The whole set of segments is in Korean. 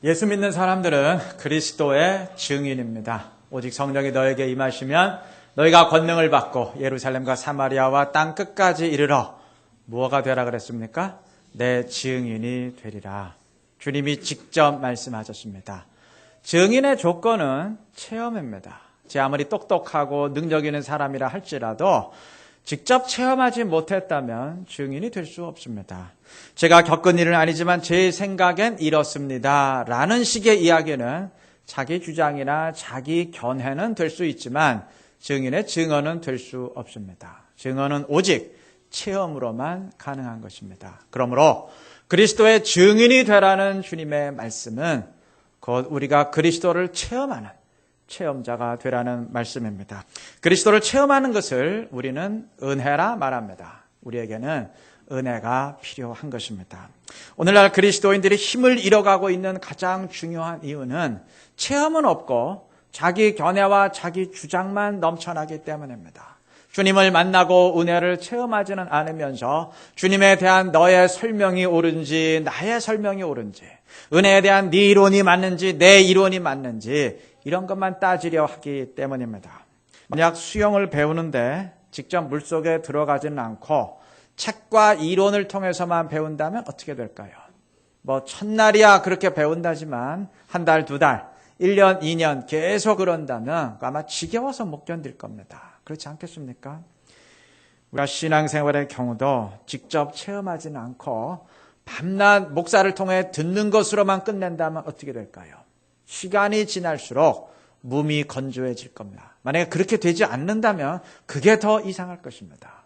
예수 믿는 사람들은 그리스도의 증인입니다. 오직 성령이 너에게 임하시면 너희가 권능을 받고 예루살렘과 사마리아와 땅 끝까지 이르러 무엇가 되라 그랬습니까? 내 증인이 되리라. 주님이 직접 말씀하셨습니다. 증인의 조건은 체험입니다. 제 아무리 똑똑하고 능력 있는 사람이라 할지라도 직접 체험하지 못했다면 증인이 될 수 없습니다. 제가 겪은 일은 아니지만 제 생각엔 이렇습니다 라는 식의 이야기는 자기 주장이나 자기 견해는 될 수 있지만 증인의 증언은 될 수 없습니다. 증언은 오직 체험으로만 가능한 것입니다. 그러므로 그리스도의 증인이 되라는 주님의 말씀은 곧 우리가 그리스도를 체험하는 체험자가 되라는 말씀입니다. 그리스도를 체험하는 것을 우리는 은혜라 말합니다. 우리에게는 은혜가 필요한 것입니다. 오늘날 그리스도인들이 힘을 잃어가고 있는 가장 중요한 이유는 체험은 없고 자기 견해와 자기 주장만 넘쳐나기 때문입니다. 주님을 만나고 은혜를 체험하지는 않으면서 주님에 대한 너의 설명이 옳은지 나의 설명이 옳은지 은혜에 대한 네 이론이 맞는지 내 이론이 맞는지 이런 것만 따지려 하기 때문입니다. 만약 수영을 배우는데 직접 물속에 들어가지는 않고 책과 이론을 통해서만 배운다면 어떻게 될까요? 첫날이야 그렇게 배운다지만 한 달, 두 달, 1년, 2년 계속 그런다면 아마 지겨워서 못 견딜 겁니다. 그렇지 않겠습니까? 우리가 신앙생활의 경우도 직접 체험하지는 않고 밤낮 목사를 통해 듣는 것으로만 끝낸다면 어떻게 될까요? 시간이 지날수록 몸이 건조해질 겁니다. 만약에 그렇게 되지 않는다면 그게 더 이상할 것입니다.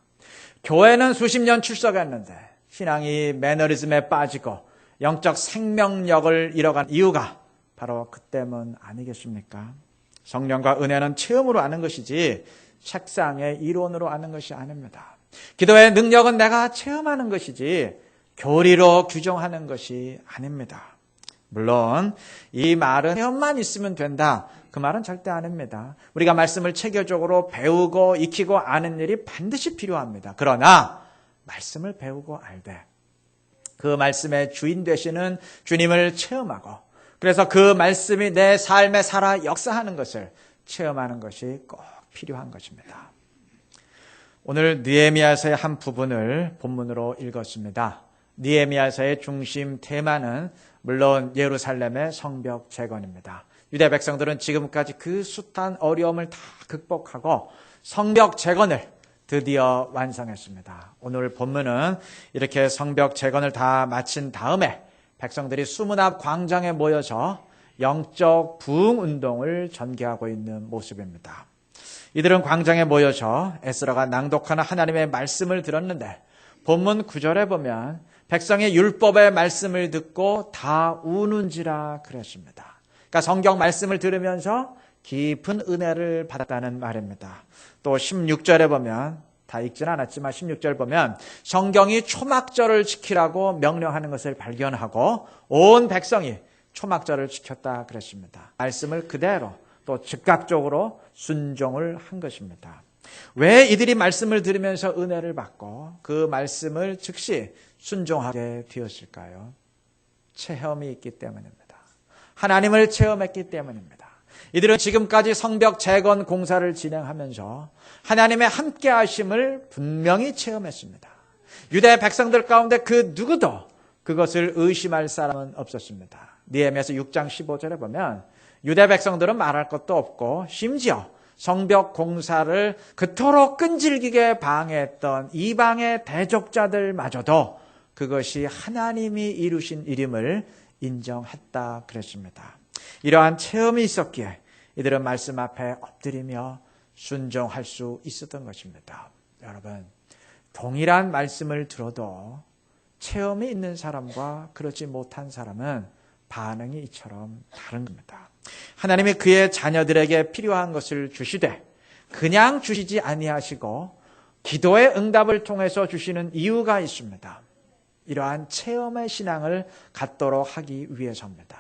교회는 수십 년 출석했는데 신앙이 매너리즘에 빠지고 영적 생명력을 잃어간 이유가 바로 그 때문 아니겠습니까? 성령과 은혜는 체험으로 아는 것이지 책상의 이론으로 아는 것이 아닙니다. 기도의 능력은 내가 체험하는 것이지 교리로 규정하는 것이 아닙니다. 물론 이 말은 체험만 있으면 된다. 그 말은 절대 아닙니다. 우리가 말씀을 체계적으로 배우고 익히고 아는 일이 반드시 필요합니다. 그러나 말씀을 배우고 알되 그 말씀의 주인 되시는 주님을 체험하고 그래서 그 말씀이 내 삶에 살아 역사하는 것을 체험하는 것이 꼭 필요한 것입니다. 오늘 느헤미야서의 한 부분을 본문으로 읽었습니다. 느헤미야서의 중심 테마는 물론 예루살렘의 성벽 재건입니다. 유대 백성들은 지금까지 그 숱한 어려움을 다 극복하고 성벽 재건을 드디어 완성했습니다. 오늘 본문은 이렇게 성벽 재건을 다 마친 다음에 백성들이 수문 앞 광장에 모여서 영적 부흥 운동을 전개하고 있는 모습입니다. 이들은 광장에 모여서 에스라가 낭독하는 하나님의 말씀을 들었는데 본문 9절에 보면 백성의 율법의 말씀을 듣고 다 우는지라 그랬습니다. 그러니까 성경 말씀을 들으면서 깊은 은혜를 받았다는 말입니다. 또 16절에 보면 다 읽지는 않았지만 16절 보면 성경이 초막절을 지키라고 명령하는 것을 발견하고 온 백성이 초막절을 지켰다 그랬습니다. 말씀을 그대로 또 즉각적으로 순종을 한 것입니다. 왜 이들이 말씀을 들으면서 은혜를 받고 그 말씀을 즉시 순종하게 되었을까요? 체험이 있기 때문입니다. 하나님을 체험했기 때문입니다. 이들은 지금까지 성벽 재건 공사를 진행하면서 하나님의 함께 하심을 분명히 체험했습니다. 유대 백성들 가운데 그 누구도 그것을 의심할 사람은 없었습니다. 느헤미야서 6장 15절에 보면 유대 백성들은 말할 것도 없고 심지어 성벽 공사를 그토록 끈질기게 방해했던 이방의 대적자들마저도 그것이 하나님이 이루신 일임을 인정했다 그랬습니다. 이러한 체험이 있었기에 이들은 말씀 앞에 엎드리며 순종할 수 있었던 것입니다. 여러분, 동일한 말씀을 들어도 체험이 있는 사람과 그렇지 못한 사람은 반응이 이처럼 다른 겁니다. 하나님이 그의 자녀들에게 필요한 것을 주시되 그냥 주시지 아니하시고 기도의 응답을 통해서 주시는 이유가 있습니다. 이러한 체험의 신앙을 갖도록 하기 위해서입니다.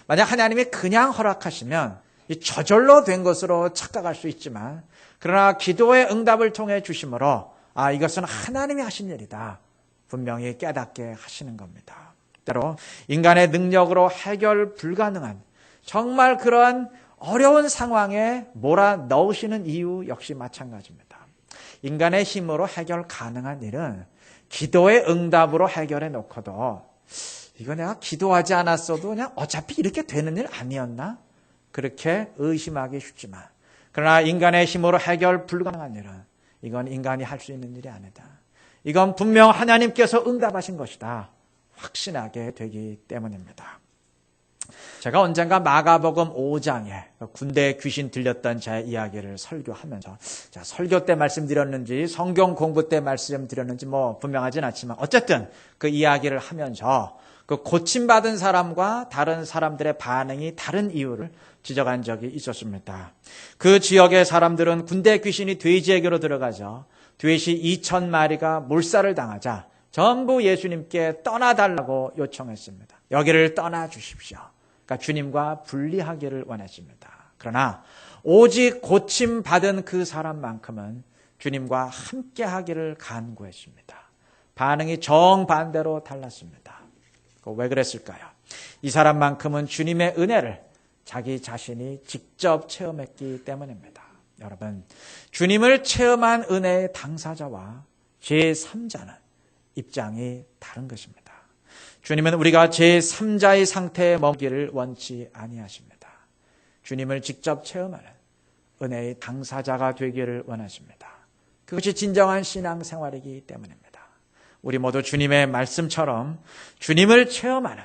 만약 하나님이 그냥 허락하시면 저절로 된 것으로 착각할 수 있지만 그러나 기도의 응답을 통해 주심으로 이것은 하나님이 하신 일이다. 분명히 깨닫게 하시는 겁니다. 때로 인간의 능력으로 해결 불가능한 정말 그러한 어려운 상황에 몰아넣으시는 이유 역시 마찬가지입니다. 인간의 힘으로 해결 가능한 일은 기도의 응답으로 해결해 놓고도 이거 내가 기도하지 않았어도 그냥 어차피 이렇게 되는 일 아니었나? 그렇게 의심하기 쉽지만 그러나 인간의 힘으로 해결 불가능한 일은 이건 인간이 할 수 있는 일이 아니다. 이건 분명 하나님께서 응답하신 것이다. 확신하게 되기 때문입니다. 제가 언젠가 마가복음 5장에 군대에 귀신 들렸던 제 이야기를 설교하면서 설교 때 말씀드렸는지 성경 공부 때 말씀드렸는지 분명하진 않지만 어쨌든 그 이야기를 하면서 그 고침받은 사람과 다른 사람들의 반응이 다른 이유를 지적한 적이 있었습니다. 그 지역의 사람들은 군대 귀신이 돼지에게로 들어가죠. 돼지 2,000마리가 몰살을 당하자 전부 예수님께 떠나달라고 요청했습니다. 여기를 떠나주십시오. 그러니까 주님과 분리하기를 원했습니다. 그러나 오직 고침받은 그 사람만큼은 주님과 함께하기를 간구했습니다. 반응이 정반대로 달랐습니다. 왜 그랬을까요? 이 사람만큼은 주님의 은혜를 자기 자신이 직접 체험했기 때문입니다. 여러분, 주님을 체험한 은혜의 당사자와 제3자는 입장이 다른 것입니다. 주님은 우리가 제3자의 상태에 머물기를 원치 아니하십니다. 주님을 직접 체험하는 은혜의 당사자가 되기를 원하십니다. 그것이 진정한 신앙생활이기 때문입니다. 우리 모두 주님의 말씀처럼 주님을 체험하는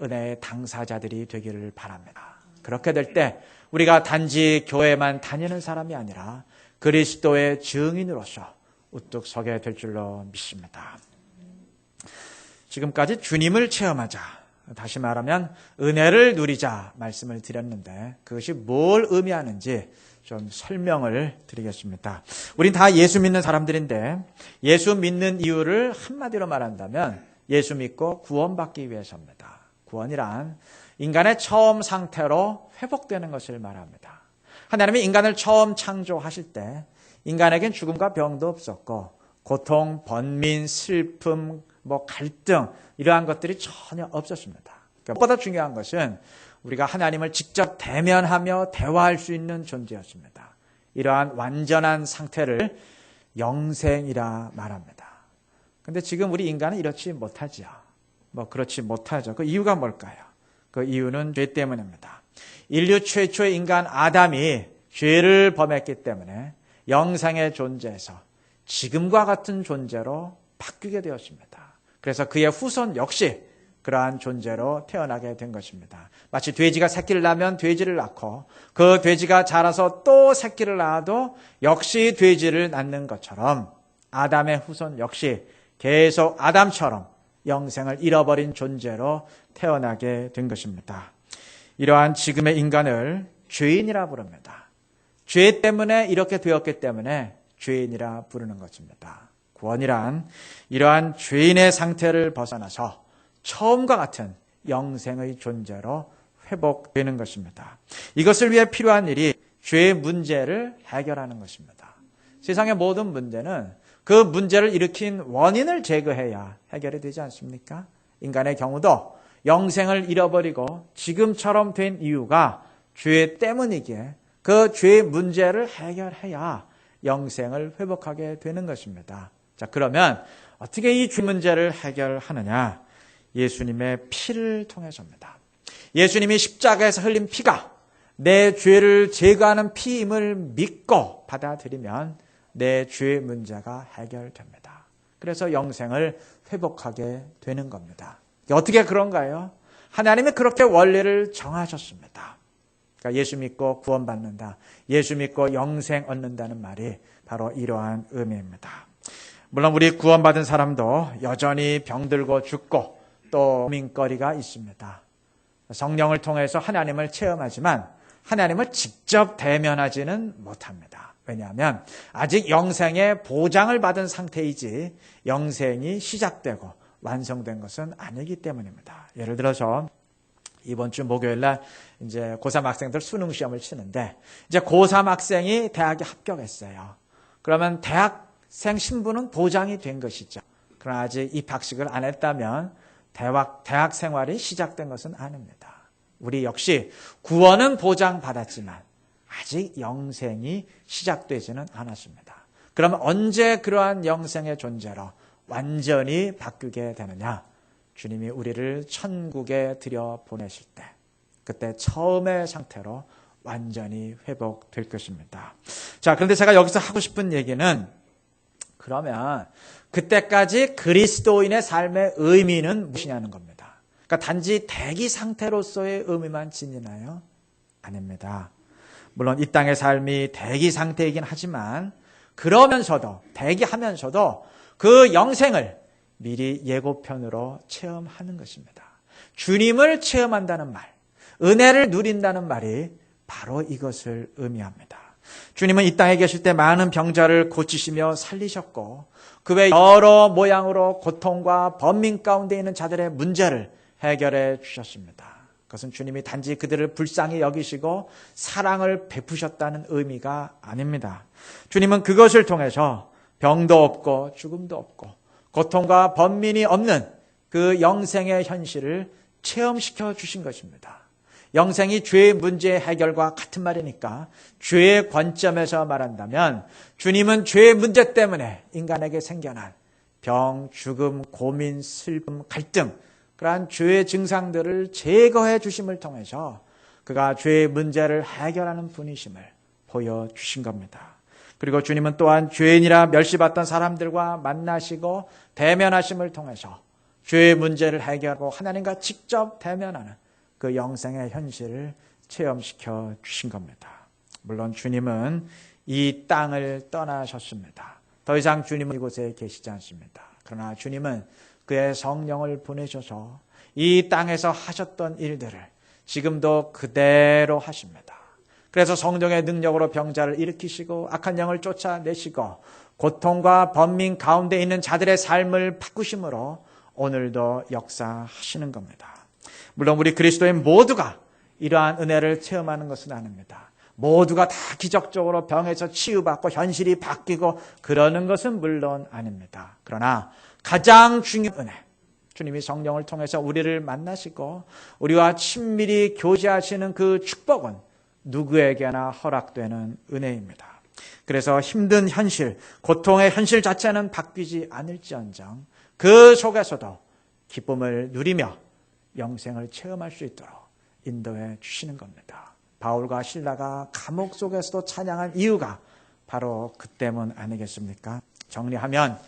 은혜의 당사자들이 되기를 바랍니다. 그렇게 될 때 우리가 단지 교회만 다니는 사람이 아니라 그리스도의 증인으로서 우뚝 서게 될 줄로 믿습니다. 지금까지 주님을 체험하자, 다시 말하면 은혜를 누리자 말씀을 드렸는데 그것이 뭘 의미하는지 좀 설명을 드리겠습니다. 우린 다 예수 믿는 사람들인데 예수 믿는 이유를 한마디로 말한다면 예수 믿고 구원받기 위해서입니다. 구원이란 인간의 처음 상태로 회복되는 것을 말합니다. 하나님이 인간을 처음 창조하실 때 인간에겐 죽음과 병도 없었고 고통, 번민, 슬픔, 갈등 이러한 것들이 전혀 없었습니다. 무엇보다 중요한 것은 우리가 하나님을 직접 대면하며 대화할 수 있는 존재였습니다. 이러한 완전한 상태를 영생이라 말합니다. 그런데 지금 우리 인간은 이렇지 못하죠. 그렇지 못하죠. 그 이유가 뭘까요? 그 이유는 죄 때문입니다. 인류 최초의 인간 아담이 죄를 범했기 때문에 영생의 존재에서 지금과 같은 존재로 바뀌게 되었습니다. 그래서 그의 후손 역시 그러한 존재로 태어나게 된 것입니다. 마치 돼지가 새끼를 낳으면 돼지를 낳고 그 돼지가 자라서 또 새끼를 낳아도 역시 돼지를 낳는 것처럼 아담의 후손 역시 계속 아담처럼 영생을 잃어버린 존재로 태어나게 된 것입니다. 이러한 지금의 인간을 죄인이라 부릅니다. 죄 때문에 이렇게 되었기 때문에 죄인이라 부르는 것입니다. 구원이란 이러한 죄인의 상태를 벗어나서 처음과 같은 영생의 존재로 회복되는 것입니다. 이것을 위해 필요한 일이 죄의 문제를 해결하는 것입니다. 세상의 모든 문제는 그 문제를 일으킨 원인을 제거해야 해결이 되지 않습니까? 인간의 경우도 영생을 잃어버리고 지금처럼 된 이유가 죄 때문이기에 그 죄의 문제를 해결해야 영생을 회복하게 되는 것입니다. 자, 그러면 어떻게 이 죄 문제를 해결하느냐? 예수님의 피를 통해서입니다. 예수님이 십자가에서 흘린 피가 내 죄를 제거하는 피임을 믿고 받아들이면 내 죄의 문제가 해결됩니다. 그래서 영생을 회복하게 되는 겁니다. 어떻게 그런가요? 하나님이 그렇게 원리를 정하셨습니다. 그러니까 예수 믿고 구원받는다, 예수 믿고 영생 얻는다는 말이 바로 이러한 의미입니다. 물론 우리 구원받은 사람도 여전히 병들고 죽고 또 고민거리가 있습니다. 성령을 통해서 하나님을 체험하지만 하나님을 직접 대면하지는 못합니다. 왜냐하면 아직 영생의 보장을 받은 상태이지 영생이 시작되고 완성된 것은 아니기 때문입니다. 예를 들어서 이번 주 목요일 날 이제 고3 학생들 수능 시험을 치는데 이제 고3 학생이 대학에 합격했어요. 그러면 대학생 신분은 보장이 된 것이죠. 그러나 아직 입학식을 안 했다면 대학 생활이 시작된 것은 아닙니다. 우리 역시 구원은 보장받았지만 아직 영생이 시작되지는 않았습니다. 그럼 언제 그러한 영생의 존재로 완전히 바뀌게 되느냐? 주님이 우리를 천국에 들여보내실 때, 그때 처음의 상태로 완전히 회복될 것입니다. 자, 그런데 제가 여기서 하고 싶은 얘기는, 그러면 그때까지 그리스도인의 삶의 의미는 무엇이냐는 겁니다. 그러니까 단지 대기 상태로서의 의미만 지니나요? 아닙니다. 물론 이 땅의 삶이 대기 상태이긴 하지만 그러면서도, 대기하면서도 그 영생을 미리 예고편으로 체험하는 것입니다. 주님을 체험한다는 말, 은혜를 누린다는 말이 바로 이것을 의미합니다. 주님은 이 땅에 계실 때 많은 병자를 고치시며 살리셨고, 그 외 여러 모양으로 고통과 번민 가운데 있는 자들의 문제를 해결해 주셨습니다. 그것은 주님이 단지 그들을 불쌍히 여기시고 사랑을 베푸셨다는 의미가 아닙니다. 주님은 그것을 통해서 병도 없고 죽음도 없고 고통과 번민이 없는 그 영생의 현실을 체험시켜 주신 것입니다. 영생이 죄의 문제 해결과 같은 말이니까 죄의 관점에서 말한다면 주님은 죄의 문제 때문에 인간에게 생겨난 병, 죽음, 고민, 슬픔, 갈등, 그러한 죄의 증상들을 제거해 주심을 통해서 그가 죄의 문제를 해결하는 분이심을 보여주신 겁니다. 그리고 주님은 또한 죄인이라 멸시받던 사람들과 만나시고 대면하심을 통해서 죄의 문제를 해결하고 하나님과 직접 대면하는 그 영생의 현실을 체험시켜 주신 겁니다. 물론 주님은 이 땅을 떠나셨습니다. 더 이상 주님은 이곳에 계시지 않습니다. 그러나 주님은 그의 성령을 보내셔서 이 땅에서 하셨던 일들을 지금도 그대로 하십니다. 그래서 성령의 능력으로 병자를 일으키시고 악한 영을 쫓아내시고 고통과 번민 가운데 있는 자들의 삶을 바꾸심으로 오늘도 역사하시는 겁니다. 물론 우리 그리스도인 모두가 이러한 은혜를 체험하는 것은 아닙니다. 모두가 다 기적적으로 병에서 치유받고 현실이 바뀌고 그러는 것은 물론 아닙니다. 그러나 가장 중요한 은혜, 주님이 성령을 통해서 우리를 만나시고 우리와 친밀히 교제하시는 그 축복은 누구에게나 허락되는 은혜입니다. 그래서 힘든 현실, 고통의 현실 자체는 바뀌지 않을지언정 그 속에서도 기쁨을 누리며 영생을 체험할 수 있도록 인도해 주시는 겁니다. 바울과 실라가 감옥 속에서도 찬양한 이유가 바로 그 때문 아니겠습니까? 정리하면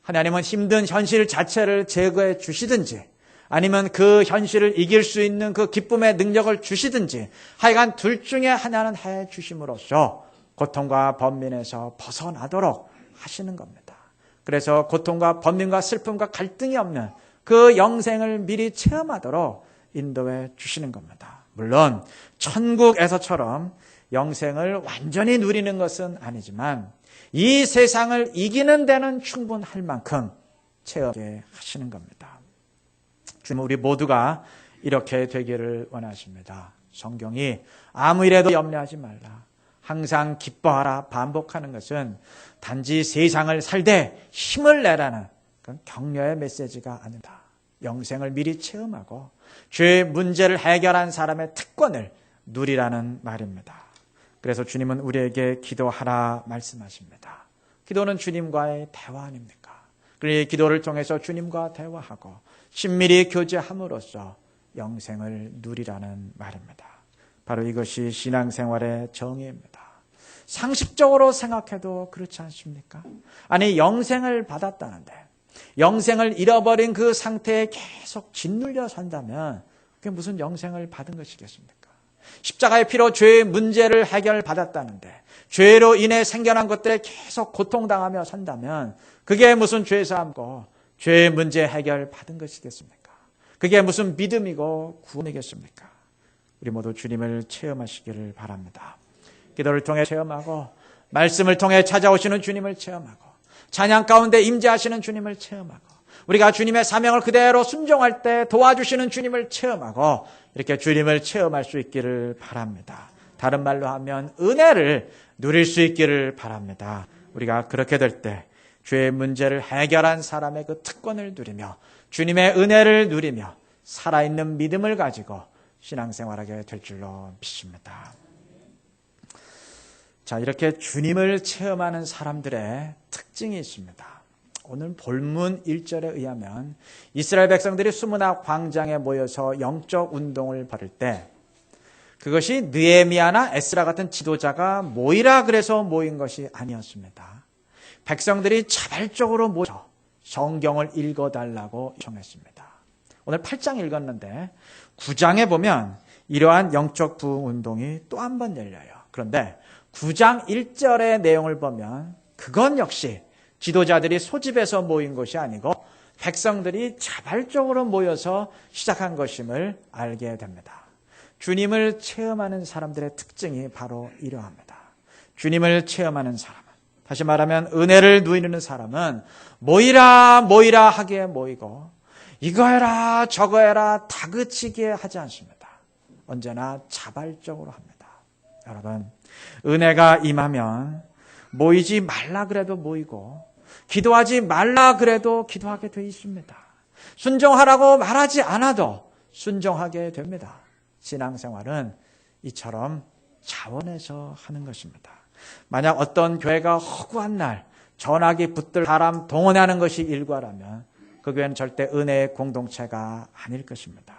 하나님은 힘든 현실 자체를 제거해 주시든지 아니면 그 현실을 이길 수 있는 그 기쁨의 능력을 주시든지 하여간 둘 중에 하나는 해 주심으로써 고통과 번민에서 벗어나도록 하시는 겁니다. 그래서 고통과 번민과 슬픔과 갈등이 없는 그 영생을 미리 체험하도록 인도해 주시는 겁니다. 물론 천국에서처럼 영생을 완전히 누리는 것은 아니지만 이 세상을 이기는 데는 충분할 만큼 체험하게 하시는 겁니다. 주님, 우리 모두가 이렇게 되기를 원하십니다. 성경이 아무 일에도 염려하지 말라, 항상 기뻐하라 반복하는 것은 단지 세상을 살되 힘을 내라는 그런 격려의 메시지가 아닙니다. 영생을 미리 체험하고 죄의 문제를 해결한 사람의 특권을 누리라는 말입니다. 그래서 주님은 우리에게 기도하라 말씀하십니다. 기도는 주님과의 대화 아닙니까? 그리고 이 기도를 통해서 주님과 대화하고 친밀히 교제함으로써 영생을 누리라는 말입니다. 바로 이것이 신앙생활의 정의입니다. 상식적으로 생각해도 그렇지 않습니까? 아니, 영생을 받았다는데 영생을 잃어버린 그 상태에 계속 짓눌려 산다면 그게 무슨 영생을 받은 것이겠습니까? 십자가의 피로 죄의 문제를 해결받았다는데 죄로 인해 생겨난 것들에 계속 고통당하며 산다면 그게 무슨 죄사함고 죄의 문제 해결받은 것이겠습니까? 그게 무슨 믿음이고 구원이겠습니까? 우리 모두 주님을 체험하시기를 바랍니다. 기도를 통해 체험하고 말씀을 통해 찾아오시는 주님을 체험하고 찬양 가운데 임재하시는 주님을 체험하고 우리가 주님의 사명을 그대로 순종할 때 도와주시는 주님을 체험하고 이렇게 주님을 체험할 수 있기를 바랍니다. 다른 말로 하면 은혜를 누릴 수 있기를 바랍니다. 우리가 그렇게 될 때 죄의 문제를 해결한 사람의 그 특권을 누리며 주님의 은혜를 누리며 살아있는 믿음을 가지고 신앙생활하게 될 줄로 믿습니다. 자, 이렇게 주님을 체험하는 사람들의 특징이 있습니다. 오늘 본문 1절에 의하면 이스라엘 백성들이 수문학 광장에 모여서 영적 운동을 벌일 때 그것이 느헤미야나 에스라 같은 지도자가 모이라 그래서 모인 것이 아니었습니다. 백성들이 자발적으로 모여 성경을 읽어달라고 요청했습니다. 오늘 8장 읽었는데 9장에 보면 이러한 영적 부흥 운동이 또 한 번 열려요. 그런데 9장 1절의 내용을 보면 그건 역시 지도자들이 소집해서 모인 것이 아니고 백성들이 자발적으로 모여서 시작한 것임을 알게 됩니다. 주님을 체험하는 사람들의 특징이 바로 이러합니다. 주님을 체험하는 사람은, 다시 말하면 은혜를 누리는 사람은 모이라 모이라 하기에 모이고 이거 해라 저거 해라 다그치기에 하지 않습니다. 언제나 자발적으로 합니다. 여러분, 은혜가 임하면 모이지 말라 그래도 모이고 기도하지 말라 그래도 기도하게 돼 있습니다. 순종하라고 말하지 않아도 순종하게 됩니다. 신앙생활은 이처럼 자원해서 하는 것입니다. 만약 어떤 교회가 허구한 날 전화기 붙들 사람 동원하는 것이 일과라면 그 교회는 절대 은혜의 공동체가 아닐 것입니다.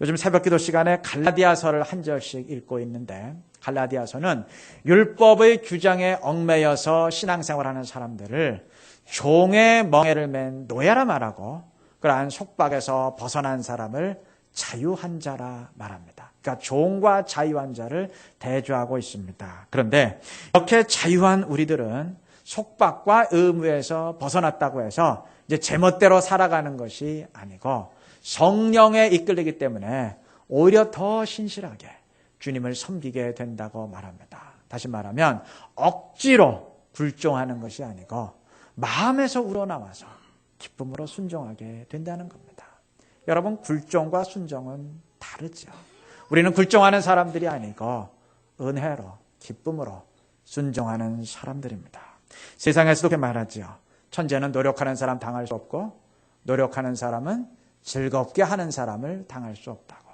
요즘 새벽기도 시간에 갈라디아서를 한 절씩 읽고 있는데 갈라디아서는 율법의 규정에 얽매여서 신앙생활하는 사람들을 종의 멍에를 맨 노예라 말하고 그러한 속박에서 벗어난 사람을 자유한 자라 말합니다. 그러니까 종과 자유한 자를 대조하고 있습니다. 그런데 이렇게 자유한 우리들은 속박과 의무에서 벗어났다고 해서 이제 제멋대로 살아가는 것이 아니고 성령에 이끌리기 때문에 오히려 더 신실하게 주님을 섬기게 된다고 말합니다. 다시 말하면 억지로 굴종하는 것이 아니고 마음에서 우러나와서 기쁨으로 순종하게 된다는 겁니다. 여러분, 굴종과 순종은 다르죠. 우리는 굴종하는 사람들이 아니고 은혜로 기쁨으로 순종하는 사람들입니다. 세상에서도 그렇게 말하죠. 천재는 노력하는 사람 당할 수 없고 노력하는 사람은 즐겁게 하는 사람을 당할 수 없다고.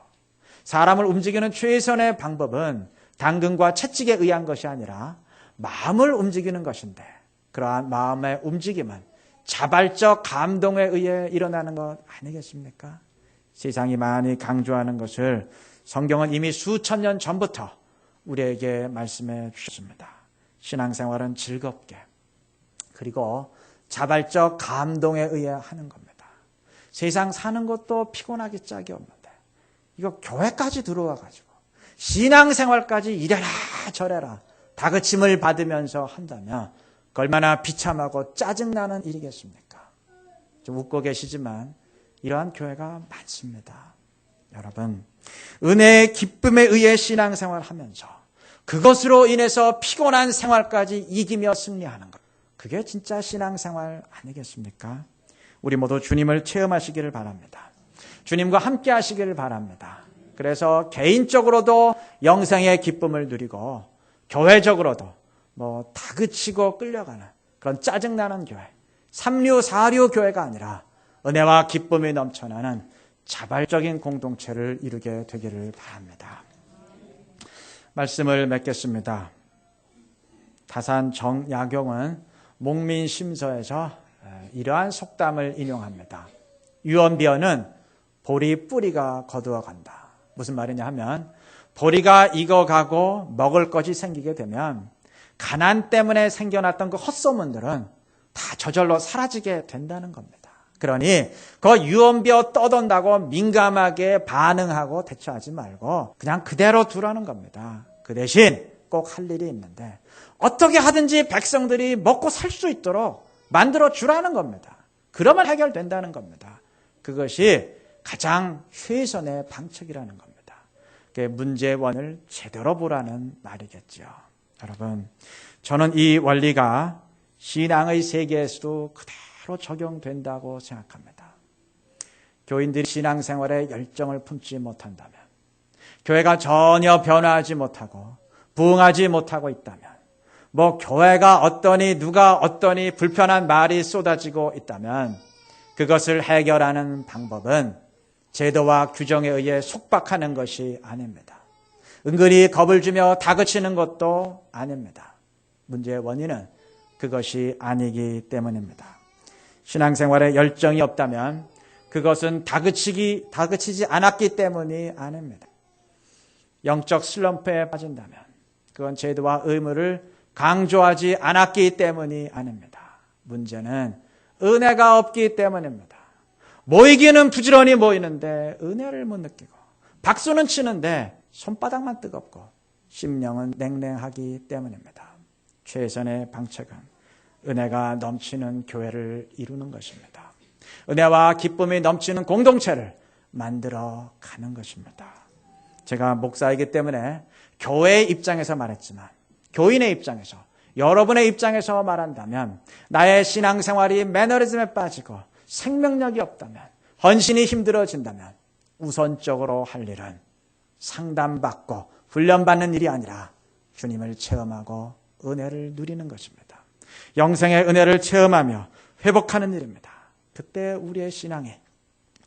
사람을 움직이는 최선의 방법은 당근과 채찍에 의한 것이 아니라 마음을 움직이는 것인데 그러한 마음의 움직임은 자발적 감동에 의해 일어나는 것 아니겠습니까? 세상이 많이 강조하는 것을 성경은 이미 수천 년 전부터 우리에게 말씀해 주셨습니다. 신앙생활은 즐겁게 그리고 자발적 감동에 의해 하는 겁니다. 세상 사는 것도 피곤하기 짝이 없는데 이거 교회까지 들어와가지고 신앙생활까지 이래라 저래라 다그침을 받으면서 한다면 얼마나 비참하고 짜증나는 일이겠습니까? 좀 웃고 계시지만 이러한 교회가 많습니다. 여러분, 은혜의 기쁨에 의해 신앙생활을 하면서 그것으로 인해서 피곤한 생활까지 이기며 승리하는 것, 그게 진짜 신앙생활 아니겠습니까? 우리 모두 주님을 체험하시기를 바랍니다. 주님과 함께 하시기를 바랍니다. 그래서 개인적으로도 영생의 기쁨을 누리고 교회적으로도 다그치고 끌려가는 그런 짜증나는 교회, 3류, 4류 교회가 아니라 은혜와 기쁨이 넘쳐나는 자발적인 공동체를 이루게 되기를 바랍니다. 말씀을 맺겠습니다. 다산 정야경은 목민심서에서 이러한 속담을 인용합니다. 유언비어는 보리 뿌리가 거두어간다. 무슨 말이냐 하면 보리가 익어가고 먹을 것이 생기게 되면 가난 때문에 생겨났던 그 헛소문들은 다 저절로 사라지게 된다는 겁니다. 그러니 그 유언비어 떠돈다고 민감하게 반응하고 대처하지 말고 그냥 그대로 두라는 겁니다. 그 대신 꼭 할 일이 있는데 어떻게 하든지 백성들이 먹고 살 수 있도록 만들어 주라는 겁니다. 그러면 해결된다는 겁니다. 그것이 가장 최선의 방책이라는 겁니다. 문제의 원을 제대로 보라는 말이겠죠. 여러분, 저는 이 원리가 신앙의 세계에서도 그대로 적용된다고 생각합니다. 교인들이 신앙생활에 열정을 품지 못한다면, 교회가 전혀 변화하지 못하고 부흥하지 못하고 있다면, 교회가 어떠니 누가 어떠니 불편한 말이 쏟아지고 있다면 그것을 해결하는 방법은 제도와 규정에 의해 속박하는 것이 아닙니다. 은근히 겁을 주며 다그치는 것도 아닙니다. 문제의 원인은 그것이 아니기 때문입니다. 신앙생활에 열정이 없다면 그것은 다그치지 않았기 때문이 아닙니다. 영적 슬럼프에 빠진다면 그건 제도와 의무를 강조하지 않았기 때문이 아닙니다. 문제는 은혜가 없기 때문입니다. 모이기는 부지런히 모이는데 은혜를 못 느끼고 박수는 치는데 손바닥만 뜨겁고 심령은 냉랭하기 때문입니다. 최선의 방책은 은혜가 넘치는 교회를 이루는 것입니다. 은혜와 기쁨이 넘치는 공동체를 만들어 가는 것입니다. 제가 목사이기 때문에 교회의 입장에서 말했지만 교인의 입장에서 여러분의 입장에서 말한다면 나의 신앙생활이 매너리즘에 빠지고 생명력이 없다면 헌신이 힘들어진다면 우선적으로 할 일은 상담받고 훈련받는 일이 아니라 주님을 체험하고 은혜를 누리는 것입니다. 영생의 은혜를 체험하며 회복하는 일입니다. 그때 우리의 신앙이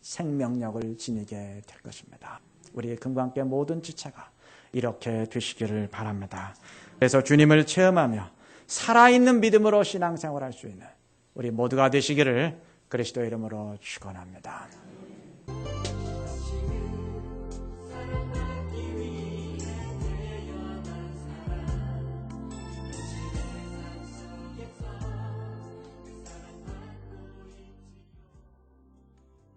생명력을 지니게 될 것입니다. 우리 금강교회 모든 지체가 이렇게 되시기를 바랍니다. 그래서 주님을 체험하며 살아있는 믿음으로 신앙생활할 수 있는 우리 모두가 되시기를 그리스도의 이름으로 축원합니다.